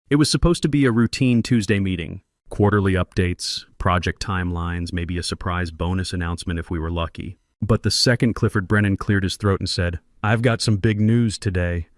It was supposed to be a routine Tuesday meeting. Quarterly updates, project timelines, maybe a surprise bonus announcement if we were lucky. But the second Clifford Brennan cleared his throat and said, "I've got some big news today,"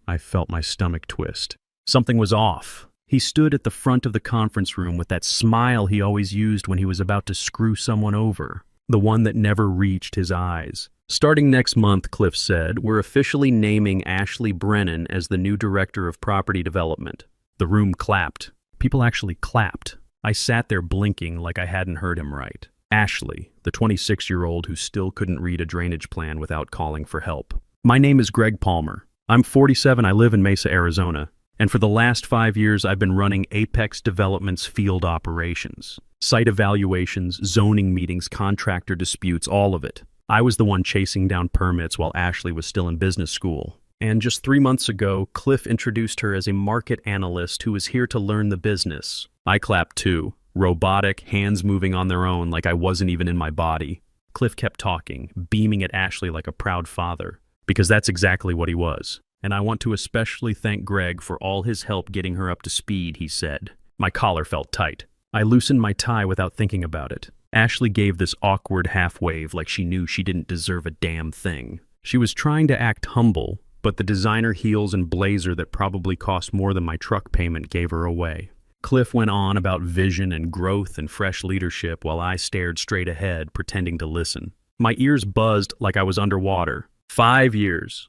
I felt my stomach twist. Something was off. He stood at the front of the conference room with that smile he always used when he was about to screw someone over, the one that never reached his eyes. "Starting next month," Cliff said, "we're officially naming Ashley Brennan as the new director of property development." The room clapped. People actually clapped. I sat there blinking like I hadn't heard him right. Ashley, the 26-year-old who still couldn't read a drainage plan without calling for help. "My name is Greg Palmer. I'm 47, I live in Mesa, Arizona. And for the last 5 years, I've been running Apex Development's field operations. Site evaluations, zoning meetings, contractor disputes, all of it. I was the one chasing down permits while Ashley was still in business school. And just 3 months ago, Cliff introduced her as a market analyst who was here to learn the business. I clapped too. Robotic, hands moving on their own like I wasn't even in my body. Cliff kept talking, beaming at Ashley like a proud father, because that's exactly what he was. "And I want to especially thank Greg for all his help getting her up to speed," he said. My collar felt tight. I loosened my tie without thinking about it. Ashley gave this awkward half-wave like she knew she didn't deserve a damn thing. She was trying to act humble, but the designer heels and blazer that probably cost more than my truck payment gave her away. Cliff went on about vision and growth and fresh leadership while I stared straight ahead, pretending to listen. My ears buzzed like I was underwater. 5 years.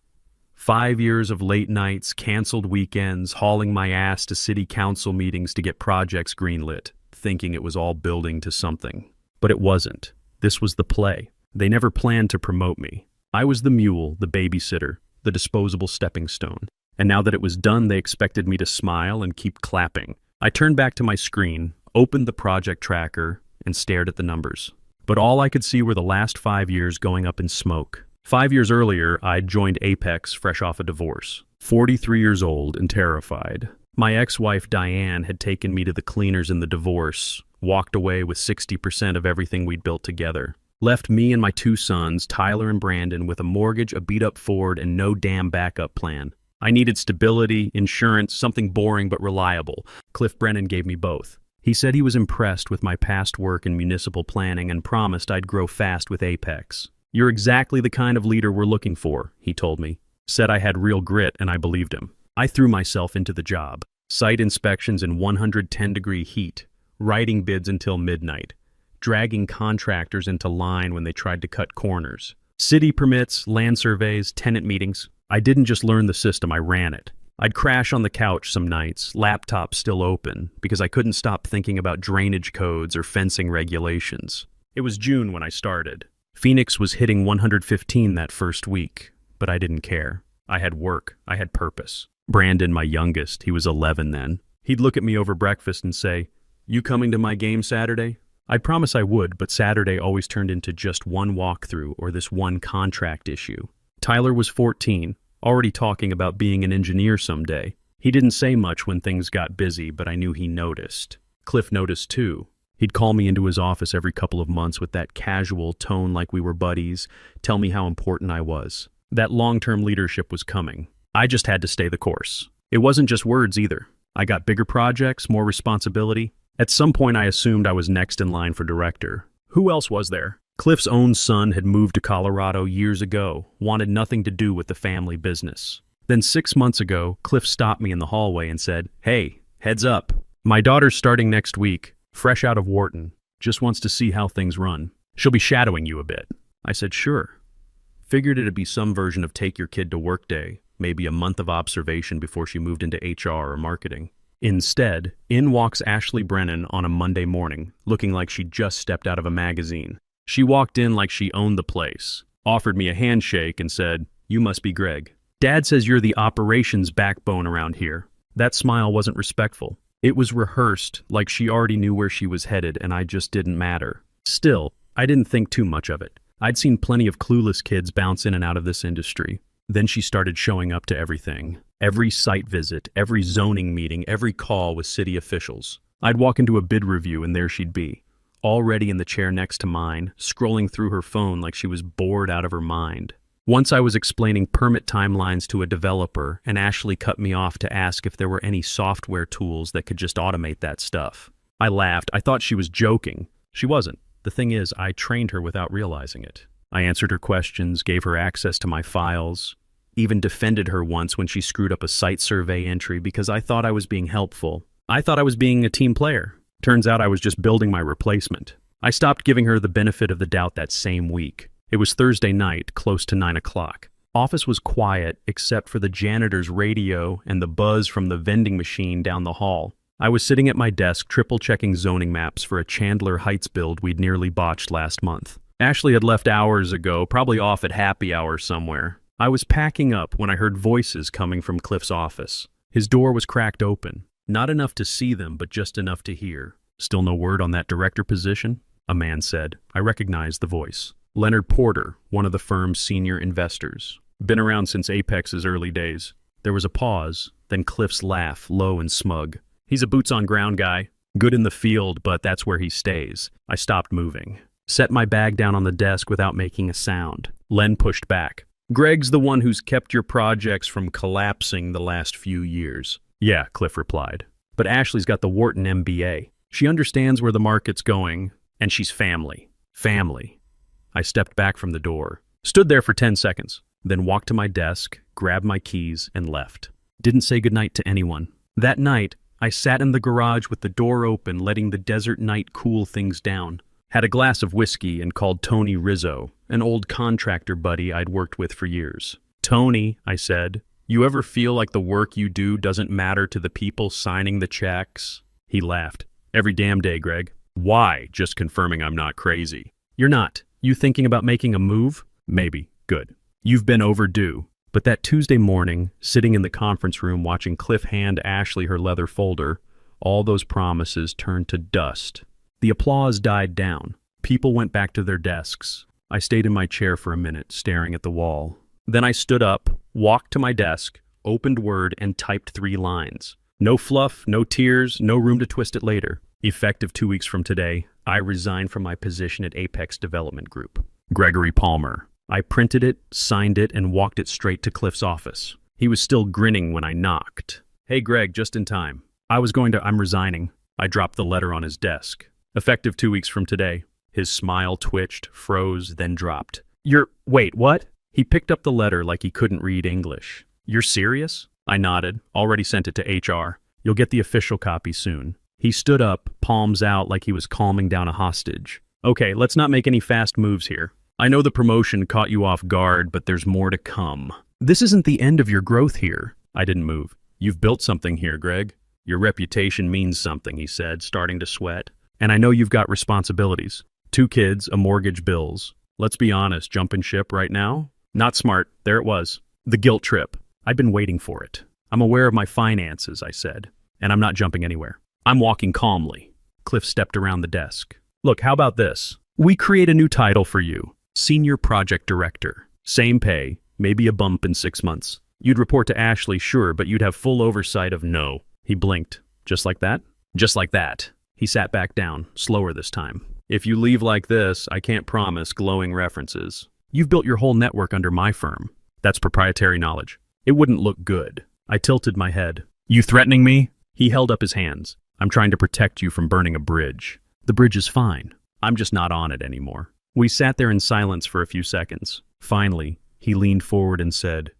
5 years of late nights, canceled weekends, hauling my ass to city council meetings to get projects greenlit, thinking it was all building to something. But it wasn't. This was the play. They never planned to promote me. I was the mule, the babysitter, the disposable stepping stone. And now that it was done, they expected me to smile and keep clapping. I turned back to my screen, opened the project tracker, and stared at the numbers. But all I could see were the last 5 years going up in smoke. 5 years earlier, I'd joined Apex fresh off a divorce. 43 years old and terrified. My ex-wife Diane had taken me to the cleaners in the divorce, walked away with 60% of everything we'd built together. Left me and my 2 sons, Tyler and Brandon, with a mortgage, a beat-up Ford, and no damn backup plan. I needed stability, insurance, something boring but reliable. Cliff Brennan gave me both. He said he was impressed with my past work in municipal planning and promised I'd grow fast with Apex. "You're exactly the kind of leader we're looking for," he told me. Said I had real grit, and I believed him. I threw myself into the job. Site inspections in 110-degree heat, writing bids until midnight, dragging contractors into line when they tried to cut corners. City permits, land surveys, tenant meetings. I didn't just learn the system, I ran it. I'd crash on the couch some nights, laptop still open, because I couldn't stop thinking about drainage codes or fencing regulations. It was June when I started. Phoenix was hitting 115 that first week, but I didn't care. I had work, I had purpose. Brandon, my youngest, he was 11 then. He'd look at me over breakfast and say, "You coming to my game Saturday?" I'd promise I would, but Saturday always turned into just one walkthrough or this one contract issue. Tyler was 14, already talking about being an engineer someday. He didn't say much when things got busy, but I knew he noticed. Cliff noticed too. He'd call me into his office every couple of months with that casual tone like we were buddies, tell me how important I was. That long-term leadership was coming. I just had to stay the course. It wasn't just words either. I got bigger projects, more responsibility. At some point I assumed I was next in line for director. Who else was there? Cliff's own son had moved to Colorado years ago, wanted nothing to do with the family business. Then 6 months ago, Cliff stopped me in the hallway and said, "Hey, heads up. My daughter's starting next week, fresh out of Wharton. Just wants to see how things run. She'll be shadowing you a bit." I said, "Sure." Figured it'd be some version of take your kid to work day, maybe a month of observation before she moved into HR or marketing. Instead, in walks Ashley Brennan on a Monday morning, looking like she'd just stepped out of a magazine. She walked in like she owned the place, offered me a handshake and said, "You must be Greg. Dad says you're the operations backbone around here." That smile wasn't respectful. It was rehearsed, like she already knew where she was headed and I just didn't matter. Still, I didn't think too much of it. I'd seen plenty of clueless kids bounce in and out of this industry. Then she started showing up to everything. Every site visit, every zoning meeting, every call with city officials. I'd walk into a bid review and there she'd be, already in the chair next to mine, scrolling through her phone like she was bored out of her mind. Once I was explaining permit timelines to a developer, and Ashley cut me off to ask if there were any software tools that could just automate that stuff. I laughed. I thought she was joking. She wasn't. The thing is, I trained her without realizing it. I answered her questions, gave her access to my files, even defended her once when she screwed up a site survey entry because I thought I was being helpful. I thought I was being a team player. Turns out I was just building my replacement. I stopped giving her the benefit of the doubt that same week. It was Thursday night, close to 9 o'clock. Office was quiet except for the janitor's radio and the buzz from the vending machine down the hall. I was sitting at my desk triple-checking zoning maps for a Chandler Heights build we'd nearly botched last month. Ashley had left hours ago, probably off at happy hour somewhere. I was packing up when I heard voices coming from Cliff's office. His door was cracked open. Not enough to see them, but just enough to hear. "Still no word on that director position?" a man said. I recognized the voice. Leonard Porter, one of the firm's senior investors. Been around since Apex's early days. There was a pause, then Cliff's laugh, low and smug. "He's a boots-on-ground guy. Good in the field, but that's where he stays." I stopped moving. Set my bag down on the desk without making a sound. Len pushed back. "Greg's the one who's kept your projects from collapsing the last few years." "Yeah," Cliff replied. "But Ashley's got the Wharton MBA. She understands where the market's going, and she's family." Family. I stepped back from the door, stood there for 10 seconds, then walked to my desk, grabbed my keys, and left. Didn't say goodnight to anyone. That night, I sat in the garage with the door open, letting the desert night cool things down. Had a glass of whiskey and called Tony Rizzo, an old contractor buddy I'd worked with for years. "Tony," I said, "you ever feel like the work you do doesn't matter to the people signing the checks?" He laughed. "Every damn day, Greg." "Why?" "Just confirming I'm not crazy." "You're not. You thinking about making a move?" "Maybe." "Good. You've been overdue." But that Tuesday morning, sitting in the conference room watching Cliff hand Ashley her leather folder, all those promises turned to dust. The applause died down. People went back to their desks. I stayed in my chair for a minute, staring at the wall. Then I stood up, walked to my desk, opened Word, and typed 3 lines. No fluff, no tears, no room to twist it later. Effective 2 weeks from today, I resign from my position at Apex Development Group. Gregory Palmer. I printed it, signed it, and walked it straight to Cliff's office. He was still grinning when I knocked. "Hey, Greg, just in time. I'm resigning." I dropped the letter on his desk. Effective 2 weeks from today. His smile twitched, froze, then dropped. Wait, what?" He picked up the letter like he couldn't read English. "You're serious?" I nodded. "Already sent it to HR. You'll get the official copy soon." He stood up, palms out like he was calming down a hostage. "Okay, let's not make any fast moves here. I know the promotion caught you off guard, but there's more to come. This isn't the end of your growth here." I didn't move. "You've built something here, Greg. Your reputation means something," he said, starting to sweat. "And I know you've got responsibilities. 2 kids, a mortgage, bills. Let's be honest, jumping ship right now? Not smart." There it was. The guilt trip. I'd been waiting for it. "I'm aware of my finances," I said, "and I'm not jumping anywhere. I'm walking calmly." Cliff stepped around the desk. "Look, how about this? We create a new title for you. Senior Project Director. Same pay, maybe a bump in 6 months. You'd report to Ashley, sure, but you'd have full oversight of no." He blinked. "Just like that?" "Just like that." He sat back down, slower this time. "If you leave like this, I can't promise glowing references. You've built your whole network under my firm. That's proprietary knowledge. It wouldn't look good." I tilted my head. "You threatening me?" He held up his hands. "I'm trying to protect you from burning a bridge. The bridge is fine. I'm just not on it anymore." We sat there in silence for a few seconds. Finally, he leaned forward and said,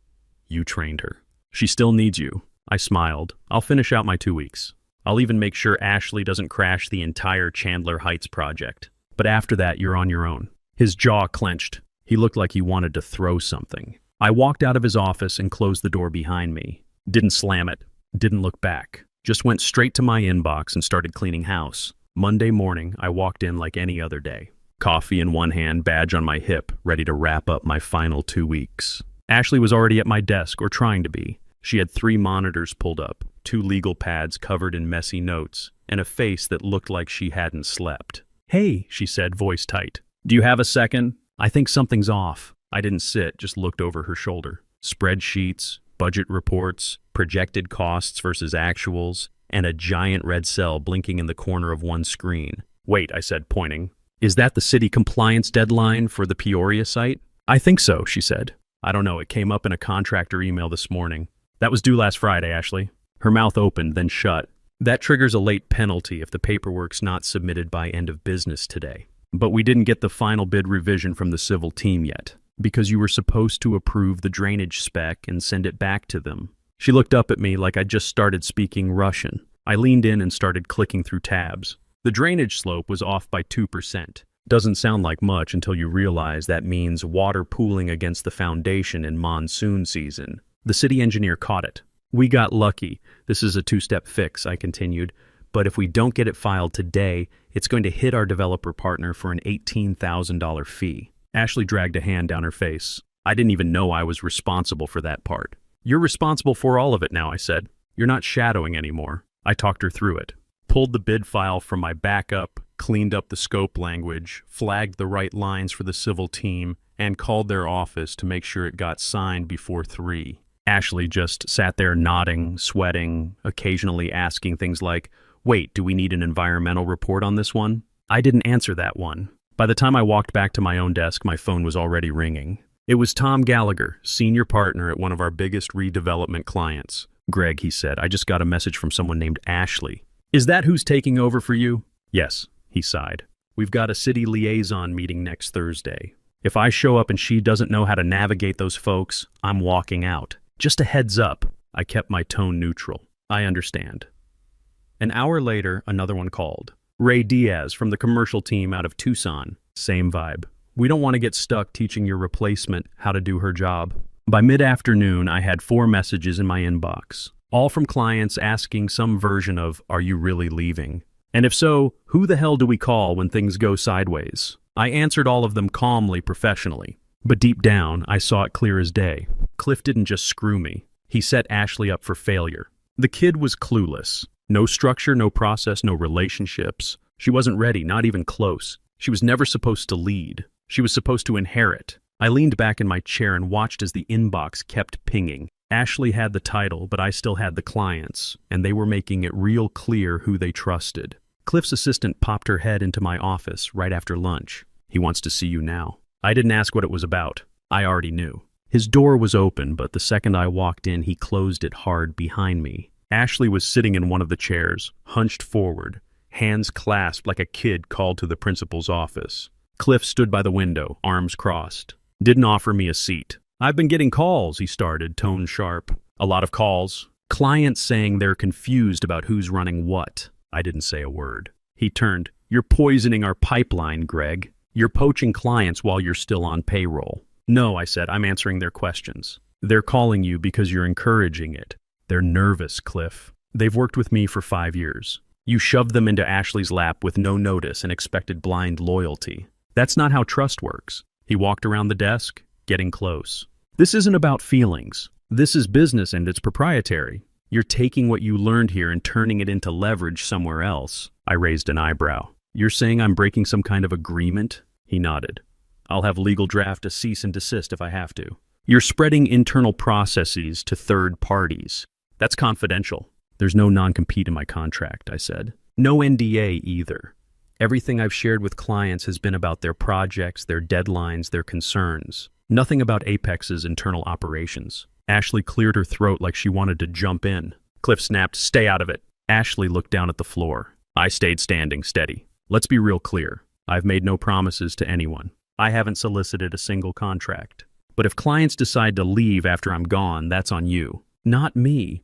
"You trained her. She still needs you." I smiled. "I'll finish out my 2 weeks. I'll even make sure Ashley doesn't crash the entire Chandler Heights project. But after that, you're on your own." His jaw clenched. He looked like he wanted to throw something. I walked out of his office and closed the door behind me. Didn't slam it. Didn't look back. Just went straight to my inbox and started cleaning house. Monday morning, I walked in like any other day. Coffee in one hand, badge on my hip, ready to wrap up my final 2 weeks. Ashley was already at my desk, or trying to be. She had 3 monitors pulled up, 2 legal pads covered in messy notes, and a face that looked like she hadn't slept. "Hey," she said, voice tight. "Do you have a second? I think something's off." I didn't sit, just looked over her shoulder. Spreadsheets, budget reports, projected costs versus actuals, and a giant red cell blinking in the corner of one screen. "Wait," I said, pointing. "Is that the city compliance deadline for the Peoria site?" "I think so," she said. I don't know, it came up in a contractor email this morning. That was due last Friday, Ashley. Her mouth opened, then shut. That triggers a late penalty if the paperwork's not submitted by end of business today. But we didn't get the final bid revision from the civil team yet, because you were supposed to approve the drainage spec and send it back to them. She looked up at me like I'd just started speaking Russian. I leaned in and started clicking through tabs. The drainage slope was off by 2%. Doesn't sound like much until you realize that means water pooling against the foundation in monsoon season. The city engineer caught it. We got lucky. This is a two-step fix, I continued. But if we don't get it filed today, it's going to hit our developer partner for an $18,000 fee. Ashley dragged a hand down her face. I didn't even know I was responsible for that part. You're responsible for all of it now, I said. You're not shadowing anymore. I talked her through it. Pulled the bid file from my backup, cleaned up the scope language, flagged the right lines for the civil team, and called their office to make sure it got signed before 3. Ashley just sat there nodding, sweating, occasionally asking things like, "Wait, do we need an environmental report on this one?" I didn't answer that one. By the time I walked back to my own desk, my phone was already ringing. It was Tom Gallagher, senior partner at one of our biggest redevelopment clients. "Greg," he said, "I just got a message from someone named Ashley." "Is that who's taking over for you?" "Yes," he sighed. "We've got a city liaison meeting next Thursday. If I show up and she doesn't know how to navigate those folks, I'm walking out. Just a heads up." I kept my tone neutral. "I understand." An hour later, another one called. Ray Diaz from the commercial team out of Tucson. Same vibe. "We don't want to get stuck teaching your replacement how to do her job." By mid-afternoon, I had 4 messages in my inbox, all from clients asking some version of, "Are you really leaving? And if so, who the hell do we call when things go sideways?" I answered all of them calmly, professionally. But deep down, I saw it clear as day. Cliff didn't just screw me. He set Ashley up for failure. The kid was clueless. No structure, no process, no relationships. She wasn't ready, not even close. She was never supposed to lead. She was supposed to inherit. I leaned back in my chair and watched as the inbox kept pinging. Ashley had the title, but I still had the clients, and they were making it real clear who they trusted. Cliff's assistant popped her head into my office right after lunch. "He wants to see you now." I didn't ask what it was about. I already knew. His door was open, but the second I walked in, he closed it hard behind me. Ashley was sitting in one of the chairs, hunched forward, hands clasped like a kid called to the principal's office. Cliff stood by the window, arms crossed. Didn't offer me a seat. "I've been getting calls," he started, tone sharp. "A lot of calls. Clients saying they're confused about who's running what." I didn't say a word. He turned. "You're poisoning our pipeline, Greg. You're poaching clients while you're still on payroll." "No," I said, "I'm answering their questions. They're calling you because you're encouraging it. They're nervous, Cliff. They've worked with me for 5 years. You shoved them into Ashley's lap with no notice and expected blind loyalty. That's not how trust works." He walked around the desk, getting close. "This isn't about feelings. This is business and it's proprietary. You're taking what you learned here and turning it into leverage somewhere else." I raised an eyebrow. "You're saying I'm breaking some kind of agreement?" He nodded. "I'll have legal draft a cease and desist if I have to." "You're spreading internal processes to third parties. That's confidential." "There's no non-compete in my contract," I said. "No NDA either. Everything I've shared with clients has been about their projects, their deadlines, their concerns. Nothing about Apex's internal operations." Ashley cleared her throat like she wanted to jump in. Cliff snapped, "Stay out of it." Ashley looked down at the floor. I stayed standing steady. "Let's be real clear. I've made no promises to anyone. I haven't solicited a single contract. But if clients decide to leave after I'm gone, that's on you, not me."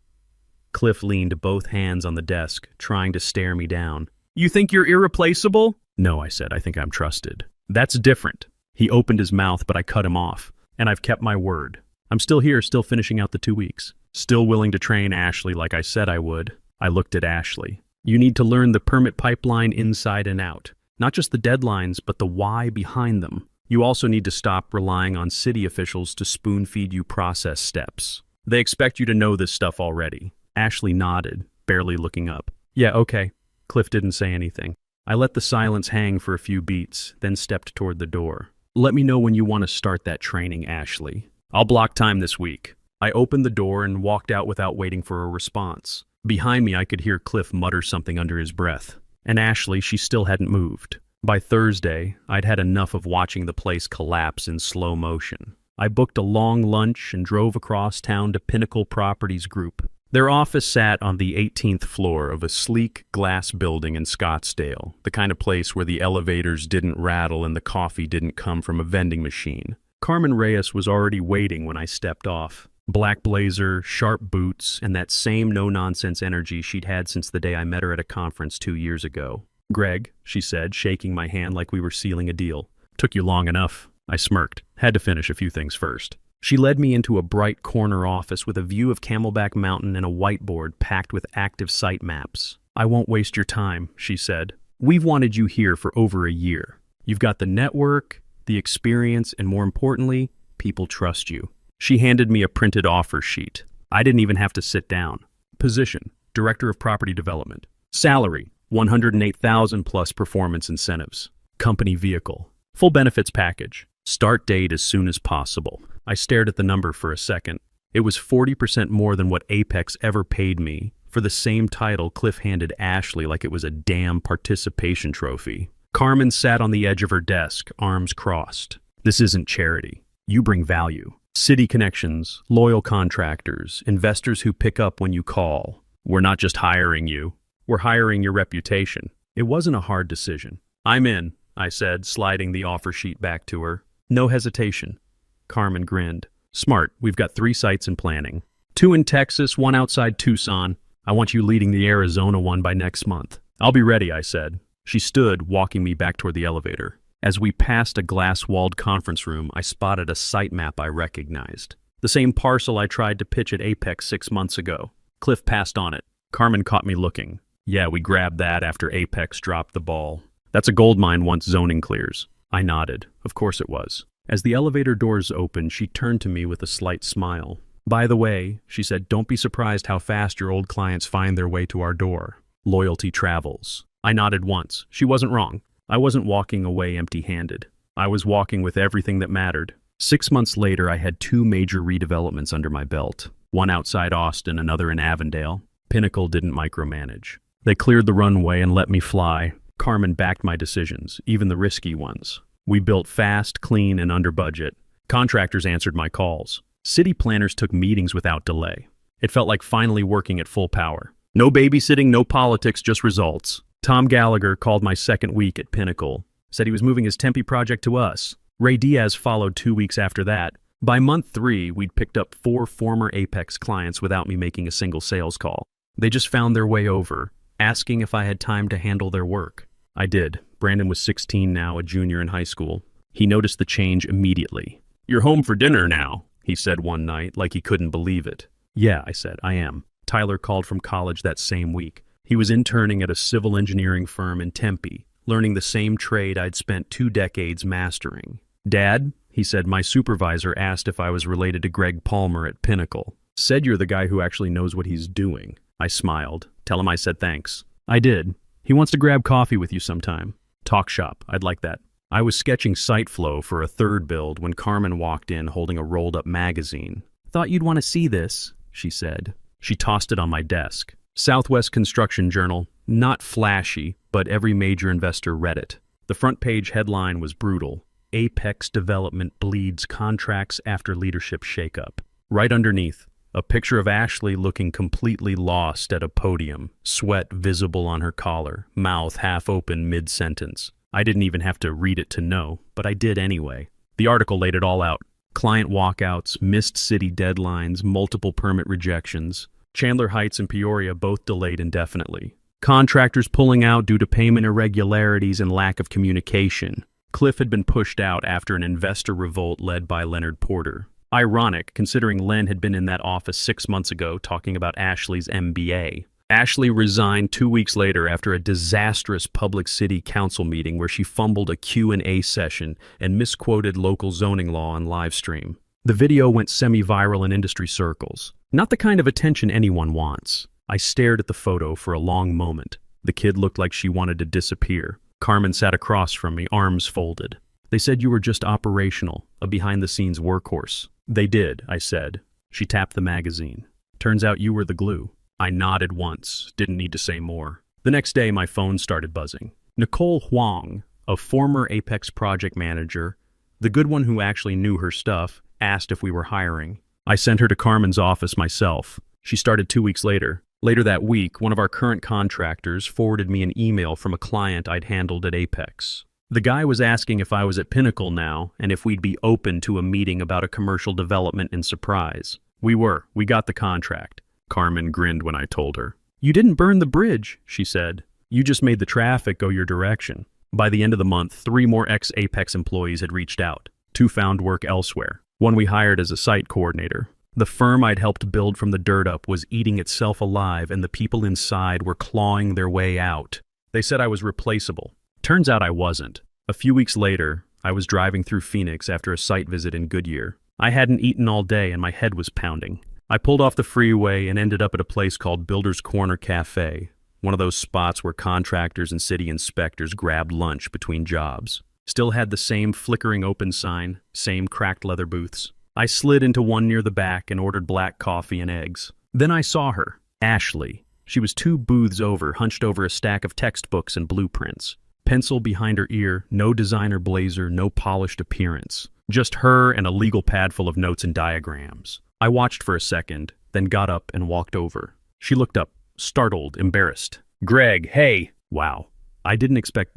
Cliff leaned both hands on the desk, trying to stare me down. "You think you're irreplaceable?" "No," I said, "I think I'm trusted." "That's different." He opened his mouth, but I cut him off. "And I've kept my word. I'm still here, still finishing out the 2 weeks. Still willing to train Ashley like I said I would." I looked at Ashley. "You need to learn the permit pipeline inside and out. Not just the deadlines, but the why behind them. You also need to stop relying on city officials to spoon-feed you process steps. They expect you to know this stuff already." Ashley nodded, barely looking up. "Yeah, okay." Cliff didn't say anything. I let the silence hang for a few beats, then stepped toward the door. "Let me know when you want to start that training, Ashley. I'll block time this week." I opened the door and walked out without waiting for a response. Behind me, I could hear Cliff mutter something under his breath. And Ashley, she still hadn't moved. By Thursday, I'd had enough of watching the place collapse in slow motion. I booked a long lunch and drove across town to Pinnacle Properties Group. Their office sat on the 18th floor of a sleek glass building in Scottsdale, the kind of place where the elevators didn't rattle and the coffee didn't come from a vending machine. Carmen Reyes was already waiting when I stepped off. Black blazer, sharp boots, and that same no-nonsense energy she'd had since the day I met her at a conference 2 years ago. "Greg," she said, shaking my hand like we were sealing a deal. "Took you long enough." I smirked. Had to finish a few things first. She led me into a bright corner office with a view of Camelback Mountain and a whiteboard packed with active site maps. "I won't waste your time," she said. "We've wanted you here for over a year. You've got the network, the experience, and more importantly, people trust you." She handed me a printed offer sheet. I didn't even have to sit down. Position: Director of Property Development. Salary: $108,000 plus performance incentives. Company vehicle. Full benefits package. Start date as soon as possible. I stared at the number for a second. It was 40% more than what Apex ever paid me. For the same title, Cliff handed Ashley like it was a damn participation trophy. Carmen sat on the edge of her desk, arms crossed. "This isn't charity. You bring value. City connections, loyal contractors, investors who pick up when you call. We're not just hiring you. We're hiring your reputation." It wasn't a hard decision. "I'm in," I said, sliding the offer sheet back to her. No hesitation. Carmen grinned. "Smart. We've got 3 sites in planning. 2 in Texas, 1 outside Tucson. I want you leading the Arizona one by next month." "I'll be ready," I said. She stood, walking me back toward the elevator. As we passed a glass-walled conference room, I spotted a site map I recognized. The same parcel I tried to pitch at Apex 6 months ago. Cliff passed on it. Carmen caught me looking. "Yeah, we grabbed that after Apex dropped the ball. That's a gold mine once zoning clears." I nodded. Of course it was. As the elevator doors opened, she turned to me with a slight smile. "By the way," she said, "don't be surprised how fast your old clients find their way to our door. Loyalty travels." I nodded once. She wasn't wrong. I wasn't walking away empty-handed. I was walking with everything that mattered. 6 months later, I had 2 major redevelopments under my belt. One outside Austin, another in Avondale. Pinnacle didn't micromanage. They cleared the runway and let me fly. Carmen backed my decisions, even the risky ones. We built fast, clean, and under budget. Contractors answered my calls. City planners took meetings without delay. It felt like finally working at full power. No babysitting, no politics, just results. Tom Gallagher called my second week at Pinnacle, said he was moving his Tempe project to us. Ray Diaz followed 2 weeks after that. By month 3, we'd picked up 4 former Apex clients without me making a single sales call. They just found their way over, asking if I had time to handle their work. I did. Brandon was 16 now, a junior in high school. He noticed the change immediately. "You're home for dinner now," he said one night, like he couldn't believe it. "Yeah," I said, "I am." Tyler called from college that same week. He was interning at a civil engineering firm in Tempe, learning the same trade I'd spent 2 decades mastering. "Dad," he said, "my supervisor asked if I was related to Greg Palmer at Pinnacle. Said you're the guy who actually knows what he's doing." I smiled. "Tell him I said thanks." I did. "He wants to grab coffee with you sometime." "Talk shop. I'd like that." I was sketching site flow for a 3rd build when Carmen walked in holding a rolled-up magazine. "Thought you'd want to see this," she said. She tossed it on my desk. Southwest Construction Journal. Not flashy, but every major investor read it. The front page headline was brutal. "Apex Development bleeds contracts after leadership shakeup." Right underneath, a picture of Ashley looking completely lost at a podium, sweat visible on her collar, mouth half open mid-sentence. I didn't even have to read it to know, but I did anyway. The article laid it all out. Client walkouts, missed city deadlines, multiple permit rejections. Chandler Heights and Peoria both delayed indefinitely. Contractors pulling out due to payment irregularities and lack of communication. Cliff had been pushed out after an investor revolt led by Leonard Porter. Ironic, considering Len had been in that office 6 months ago talking about Ashley's MBA. Ashley resigned 2 weeks later after a disastrous public city council meeting where she fumbled a Q&A session and misquoted local zoning law on live stream. The video went semi-viral in industry circles. Not the kind of attention anyone wants. I stared at the photo for a long moment. The kid looked like she wanted to disappear. Carmen sat across from me, arms folded. "They said you were just operational, a behind-the-scenes workhorse." "They did," I said. She tapped the magazine. "Turns out you were the glue." I nodded once, didn't need to say more. The next day, my phone started buzzing. Nicole Huang, a former Apex project manager, the good one who actually knew her stuff, asked if we were hiring. I sent her to Carmen's office myself. She started 2 weeks later. Later that week, one of our current contractors forwarded me an email from a client I'd handled at Apex. The guy was asking if I was at Pinnacle now and if we'd be open to a meeting about a commercial development in Surprise. We were. We got the contract. Carmen grinned when I told her. You didn't burn the bridge, she said. You just made the traffic go your direction. By the end of the month, 3 more ex-Apex employees had reached out. 2 found work elsewhere. 1 we hired as a site coordinator. The firm I'd helped build from the dirt up was eating itself alive, and the people inside were clawing their way out. They said I was replaceable. Turns out I wasn't. A few weeks later, I was driving through Phoenix after a site visit in Goodyear. I hadn't eaten all day and my head was pounding. I pulled off the freeway and ended up at a place called Builder's Corner Cafe, one of those spots where contractors and city inspectors grabbed lunch between jobs. Still had the same flickering open sign, same cracked leather booths. I slid into one near the back and ordered black coffee and eggs. Then I saw her, Ashley. She was 2 booths over, hunched over a stack of textbooks and blueprints. Pencil behind her ear, no designer blazer, no polished appearance. Just her and a legal pad full of notes and diagrams. I watched for a second, then got up and walked over. She looked up, startled, embarrassed. Greg, hey! Wow. I didn't expect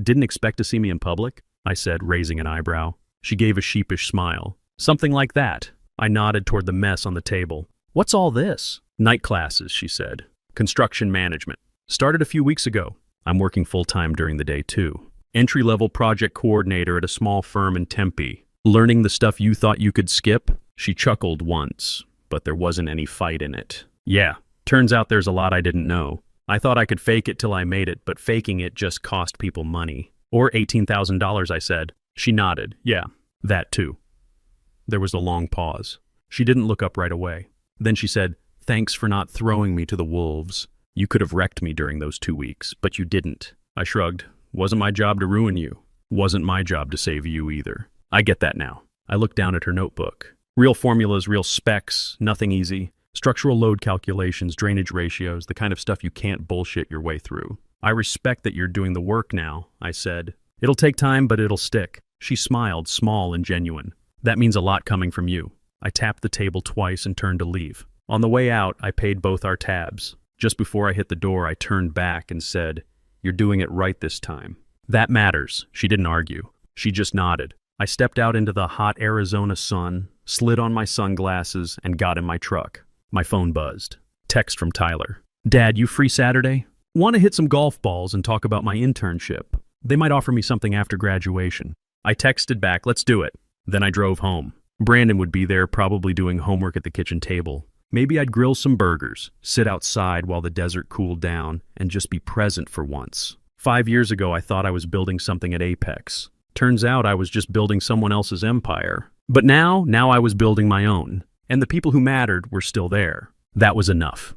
to see me in public, I said, raising an eyebrow. She gave a sheepish smile. Something like that. I nodded toward the mess on the table. What's all this? Night classes, she said. Construction management. Started a few weeks ago. I'm working full-time during the day, too. Entry-level project coordinator at a small firm in Tempe. Learning the stuff you thought you could skip? She chuckled once, but there wasn't any fight in it. Yeah, turns out there's a lot I didn't know. I thought I could fake it till I made it, but faking it just cost people money. Or $18,000, I said. She nodded. Yeah, that too. There was a long pause. She didn't look up right away. Then she said, thanks for not throwing me to the wolves. You could have wrecked me during those 2 weeks, but you didn't. I shrugged. Wasn't my job to ruin you. Wasn't my job to save you either. I get that now. I looked down at her notebook. Real formulas, real specs, nothing easy. Structural load calculations, drainage ratios, the kind of stuff you can't bullshit your way through. I respect that you're doing the work now, I said. It'll take time, but it'll stick. She smiled, small and genuine. That means a lot coming from you. I tapped the table twice and turned to leave. On the way out, I paid both our tabs. Just before I hit the door, I turned back and said, you're doing it right this time. That matters. She didn't argue. She just nodded. I stepped out into the hot Arizona sun, slid on my sunglasses, and got in my truck. My phone buzzed. Text from Tyler. Dad, you free Saturday? Want to hit some golf balls and talk about my internship. They might offer me something after graduation. I texted back, let's do it. Then I drove home. Brandon would be there, probably doing homework at the kitchen table. Maybe I'd grill some burgers, sit outside while the desert cooled down, and just be present for once. 5 years ago, I thought I was building something at Apex. Turns out I was just building someone else's empire. But now I was building my own. And the people who mattered were still there. That was enough.